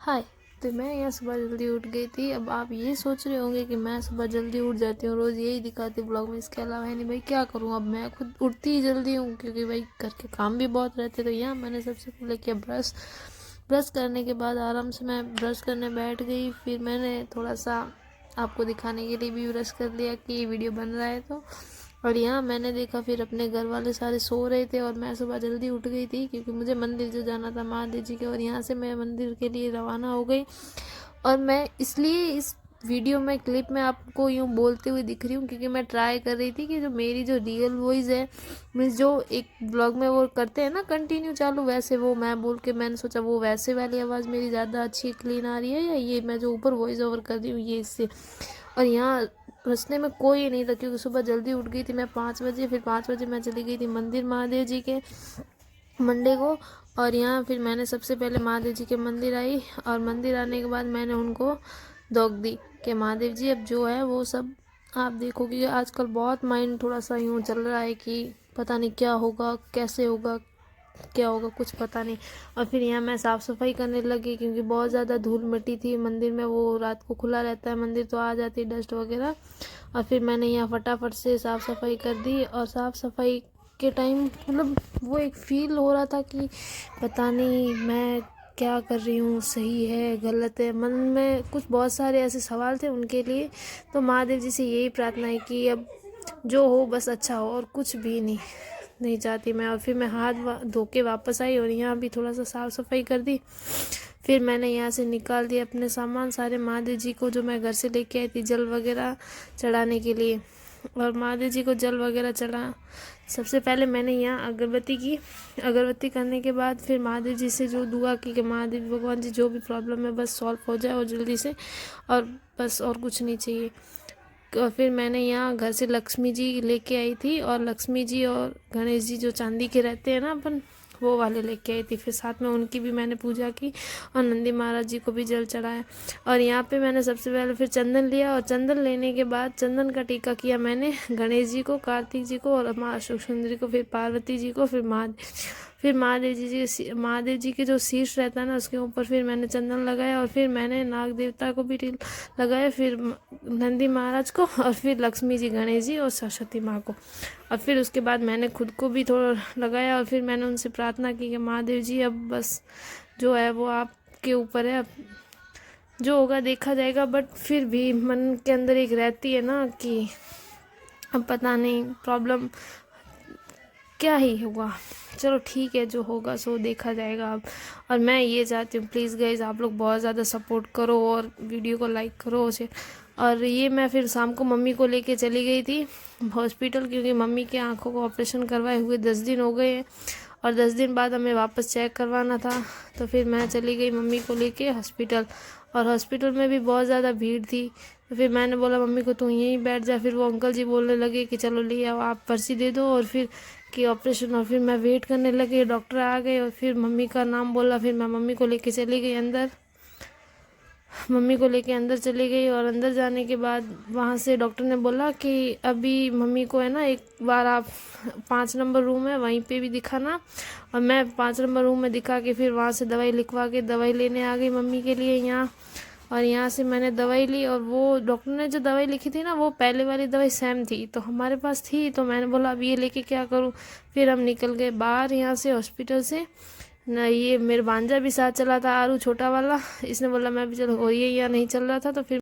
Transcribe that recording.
हाय। तो मैं यहाँ सुबह जल्दी उठ गई थी। अब आप ये सोच रहे होंगे कि मैं सुबह जल्दी उठ जाती हूँ, रोज़ यही दिखाती हूँ ब्लॉग में, इसके अलावा है नहीं भाई, क्या करूँ। अब मैं खुद उठती ही जल्दी हूँ क्योंकि भाई घर के काम भी बहुत रहते। तो यहाँ मैंने सबसे पहले किया ब्रश। ब्रश करने के बाद आराम से मैं ब्रश करने बैठ गई। फिर मैंने थोड़ा सा आपको दिखाने के लिए भी ब्रश कर लिया कि ये वीडियो बन रहा है। तो और यहाँ मैंने देखा फिर अपने घर वाले सारे सो रहे थे और मैं सुबह जल्दी उठ गई थी क्योंकि मुझे मंदिर जो जाना था महादेव जी के। और यहाँ से मैं मंदिर के लिए रवाना हो गई। और मैं इसलिए इस वीडियो में क्लिप में आपको यूँ बोलते हुए दिख रही हूँ क्योंकि मैं ट्राई कर रही थी कि जो मेरी जो रियल वॉइस है, मीन्स जो एक ब्लॉग में वो करते हैं ना कंटिन्यू चालू, वैसे वो मैं बोल के मैंने सोचा वो वैसे वाली आवाज़ मेरी ज़्यादा अच्छी क्लीन आ रही है या ये मैं जो ऊपर वॉइस ओवर कर रही हूँ ये इससे। और यहाँ रस्ते में कोई नहीं था क्योंकि सुबह जल्दी उठ गई थी मैं 5 बजे। फिर 5 बजे मैं चली गई थी मंदिर महादेव जी के मंडे को। और यहाँ फिर मैंने सबसे पहले महादेव जी के मंदिर आई और मंदिर आने के बाद मैंने उनको दोग दी कि महादेव जी अब जो है वो सब आप देखो। क्योंकि आजकल बहुत माइंड थोड़ा सा यूँ चल रहा है कि पता नहीं क्या होगा, कैसे होगा, क्या होगा, कुछ पता नहीं। और फिर यहाँ मैं साफ़ सफाई करने लगी क्योंकि बहुत ज़्यादा धूल मिट्टी थी मंदिर में। वो रात को खुला रहता है मंदिर तो आ जाती है डस्ट वगैरह। और फिर मैंने यहाँ फटाफट से साफ़ सफाई कर दी। और साफ़ सफाई के टाइम मतलब वो एक फ़ील हो रहा था कि पता नहीं मैं क्या कर रही हूँ, सही है गलत है। मन में कुछ बहुत सारे ऐसे सवाल थे उनके लिए। तो महादेव जी से यही प्रार्थना है कि अब जो हो बस अच्छा हो और कुछ भी नहीं चाहती मैं। और फिर मैं हाथ धो के वापस आई और यहाँ भी थोड़ा सा साफ़ सफाई कर दी। फिर मैंने यहाँ से निकाल दिया अपने सामान सारे महादेव जी को जो मैं घर से लेके आई थी जल वगैरह चढ़ाने के लिए। और महादेव जी को जल वगैरह चढ़ा सबसे पहले मैंने यहाँ अगरबत्ती की। अगरबत्ती करने के बाद फिर महादेव जी से जो दुआ की कि महादेव भगवान जी जो भी प्रॉब्लम है बस सॉल्व हो जाए और जल्दी से, और बस और कुछ नहीं चाहिए। और फिर मैंने यहाँ घर से लक्ष्मी जी लेके आई थी और लक्ष्मी जी और गणेश जी जो चांदी के रहते हैं ना अपन, वो वाले लेके आई थी। फिर साथ में उनकी भी मैंने पूजा की और नंदी महाराज जी को भी जल चढ़ाया। और यहाँ पे मैंने सबसे पहले फिर चंदन लिया और चंदन लेने के बाद चंदन का टीका किया मैंने गणेश जी को, कार्तिक जी को और माँ अशोक सुंदरी को, फिर पार्वती जी को, फिर महादेव जी के जो शीर्ष रहता है ना उसके ऊपर फिर मैंने चंदन लगाया। और फिर मैंने नाग देवता को भी लगाया, फिर नंदी महाराज को, और फिर लक्ष्मी जी, गणेश जी और सरस्वती माँ को। और फिर उसके बाद मैंने खुद को भी थोड़ा लगाया और फिर मैंने उनसे प्रार्थना की कि महादेव जी अब बस जो है वो आपके ऊपर है, अब जो होगा देखा जाएगा। बट फिर भी मन के अंदर एक रहती है ना कि अब पता नहीं प्रॉब्लम क्या ही होगा, चलो ठीक है जो होगा सो देखा जाएगा अब। और मैं ये चाहती हूँ प्लीज़ गाइज आप लोग बहुत ज़्यादा सपोर्ट करो और वीडियो को लाइक करो उसे। और ये मैं फिर शाम को मम्मी को लेके चली गई थी हॉस्पिटल क्योंकि मम्मी के आंखों को ऑपरेशन करवाए हुए 10 दिन हो गए हैं और 10 दिन बाद हमें वापस चेक करवाना था। तो फिर मैं चली गई मम्मी को लेके हॉस्पिटल और हॉस्पिटल में भी बहुत ज़्यादा भीड़ थी। तो फिर मैंने बोला मम्मी को तू यहीं बैठ जा। फिर वो अंकल जी बोलने लगे कि चलो ले आओ आप पर्ची दे दो और फिर कि ऑपरेशन। और फिर मैं वेट करने लगी, डॉक्टर आ गए और फिर मम्मी का नाम बोला। फिर मैं मम्मी को लेके चली गई अंदर, मम्मी को लेके अंदर चली गई। और अंदर जाने के बाद वहाँ से डॉक्टर ने बोला कि अभी मम्मी को है ना एक बार आप 5 नंबर रूम है वहीं पे भी दिखाना। और मैं 5 नंबर रूम में दिखा के फिर वहाँ से दवाई लिखवा के दवाई लेने आ गई मम्मी के लिए यहाँ। और यहाँ से मैंने दवाई ली और वो डॉक्टर ने जो दवाई लिखी थी ना वो पहले वाली दवाई सेम थी तो हमारे पास थी। तो मैंने बोला अब ये लेके क्या करूँ। फिर हम निकल गए बाहर यहाँ से हॉस्पिटल से ना। ये मेरे भांजा भी साथ चला था, आरू छोटा वाला, इसने बोला मैं भी चलो, और ये यहाँ नहीं चल रहा था तो फिर